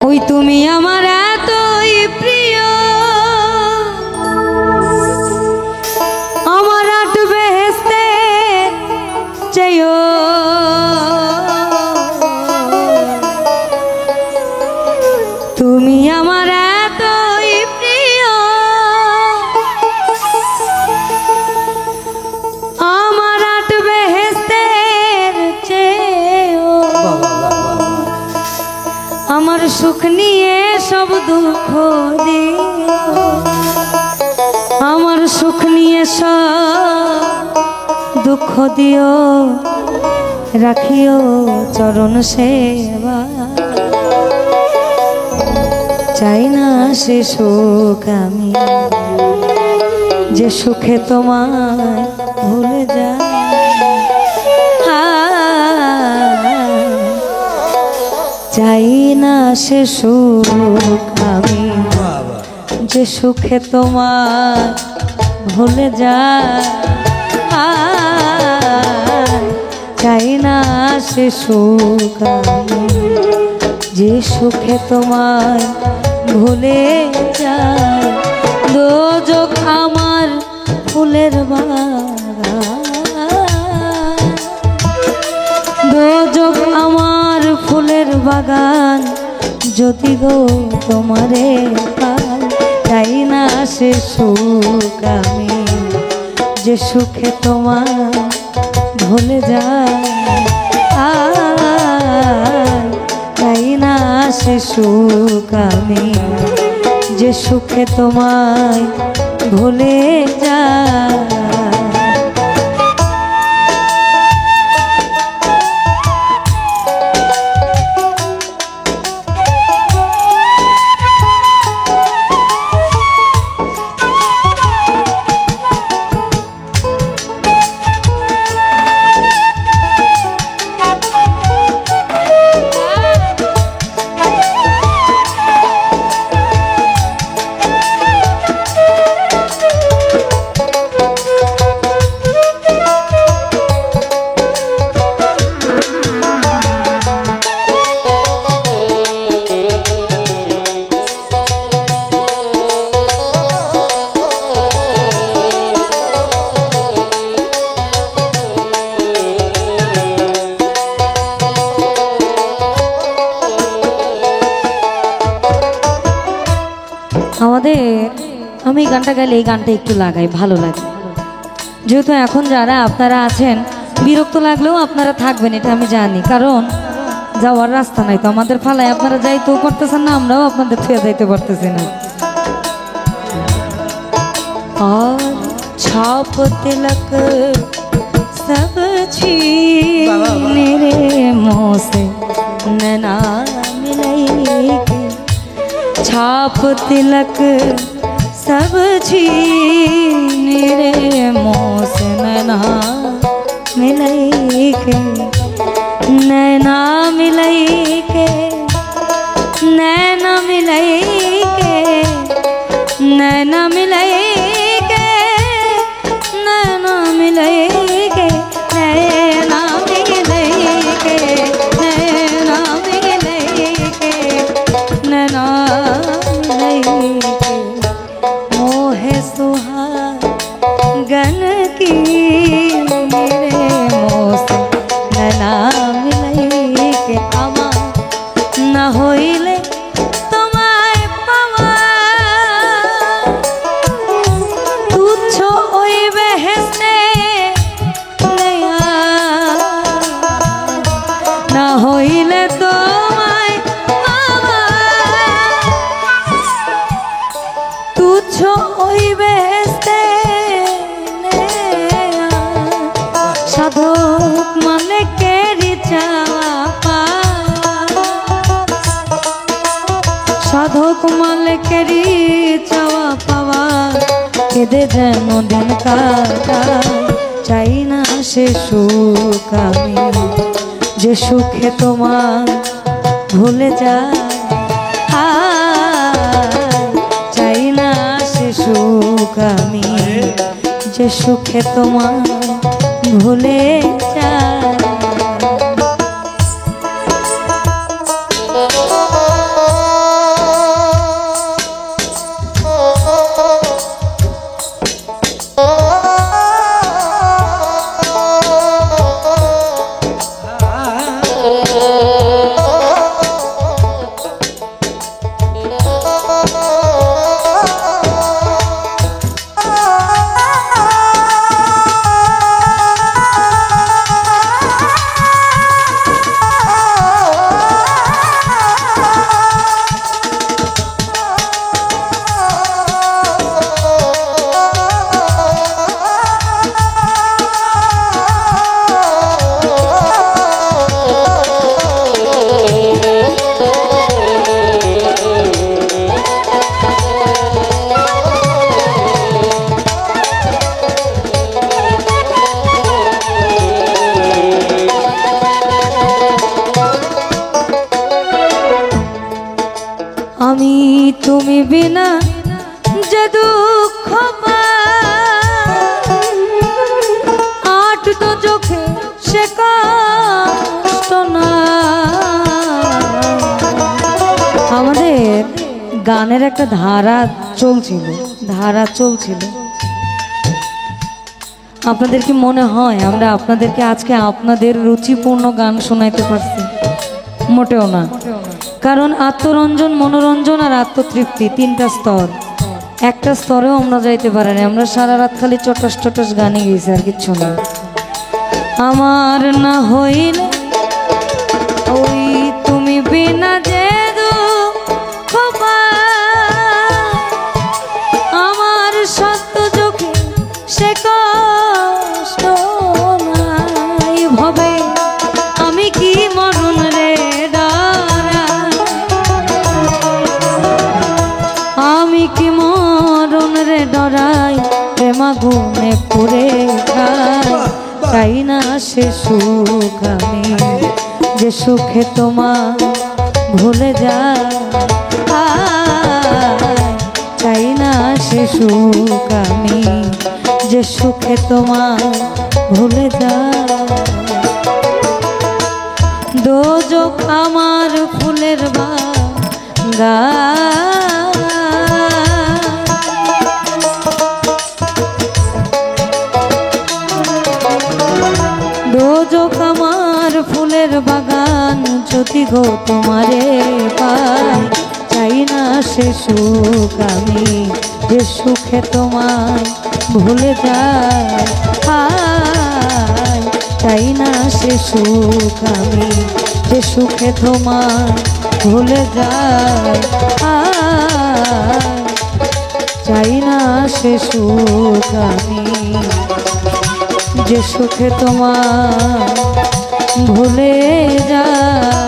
ওই তুমি আমার এতই প্রিয়, আমার আট বেহেশতে চেয়েও তুমি আমার এতই প্রিয়, আমার আট বেহেশতের চেয়েও আমার সুখ নিয়ে সব দুঃখ দিও, আমার সুখ নিয়ে সব দুঃখ দিও, রাখিও চরণ সেবা। চাই না সে সুখ আমি, যে সুখে তোমায় ভুলে যাই। চাই না সে সুখ আমি, যে সুখে তোমায় ভুলে যাই। চাই না সে সুখ আমি, যে সুখে তোমায় ভুলে যায়। দোজখ আমার ফুলের বাগান, দোজখ আমার ফুলের বাগান, যদি গো তোমারে পাই। চাই না সে সুখ আমি, যে সুখে তোমায় ভুলে যায়। চাই না সে সুখ আমি, যে সুখে তোমায় ভুলে যায়। আমাদের আমি গানটা গাইলে এই গানটা একটু লাগাই, ভালো লাগে। যেহেতু এখন যারা আপনারা আছেন বিরক্ত লাগলেও আপনারা থাকবেন, এটা আমি জানি, কারণ যাওয়ার রাস্তা নাই তো আমাদের ফালায়। আপনারা যাইতেও পারতেছেন না, আমরাও আপনাদের থুয়ে যাইতে পারতেছি না। আর ছাপ তিলক সব छीने रे मुँह से नैना मिलाइके, छाप तिलक सब छीने रे मुँह से नैना मिलाइके, नैना मिलाइके, नैना मिलाइके, नैना मिलाइके, नैना मिलाइके, नैना मिलाइके, नैना मिलाइके, नैना मिलाइके, मोहे सुहागन की मेरे मोह से नैना मिलाइके, आमा न होइले তোমায় পাওয়া তুচ্ছ ওই বেহেশতে নেয়া, না হইলে তোমায় পাওয়া তুচ্ছ ওই বেহেশতে নেয়া, সাধক মানে কেরি চাওয়া পাওয়া, সাধক মালিকেরই চাওয়া পাওয়া, কেঁদে যেন দিন কাটাই। চাই না সে সুখ আমি, যে সুখে তোমার ভুলে যায়। চাই না সে সুখ আমি, যে সুখে তোমার ভুলে যায়। বিনা যে দুঃখ আট তো চোখে সে কষ্ট না। আমাদের গানের একটা ধারা চলছিল। আপনাদের কি মনে হয় আমরা আপনাদেরকে আজকে আপনাদের রুচিপূর্ণ গান শোনাইতে পারছি? মোটেও না। কারণ আত্মরঞ্জন, মনোরঞ্জন আর আত্মতৃপ্তি তিনটা স্তর, একটা স্তরেও আমরা যাইতে পারিনি। আমরা সারা রাত খালি চটাস গানে গেছি, আর কিচ্ছু না। আমার না হইলে ওই তুমি বিনা যে দুঃখ আমার সত্য চোখে সে কষ্ট নাই ভবে আমি কি মরণ রে ডরাই, আমি কি মরণ রে ডরাই, প্রেমাগুনে পুরে খাই, চাই না সে সুখ আমি যে সুখে তোমার ভুলে যায়, চাই না সে সুখ আমি যে সুখে তোমার ভুলে যায়। দোজখ আমার ফুলের বাগান, দোজখ আমার ফুলের বাগান, যদি গো তোমারে পাই, চাই না সে সুখ আমি যে সুখে তোমার ভুলে যায়, চাই না সে সুখ আমি যে সুখে তোমার ভুলে যায়, চাই না সে সুখ আমি যে সুখে তোমার ভুলে যায়।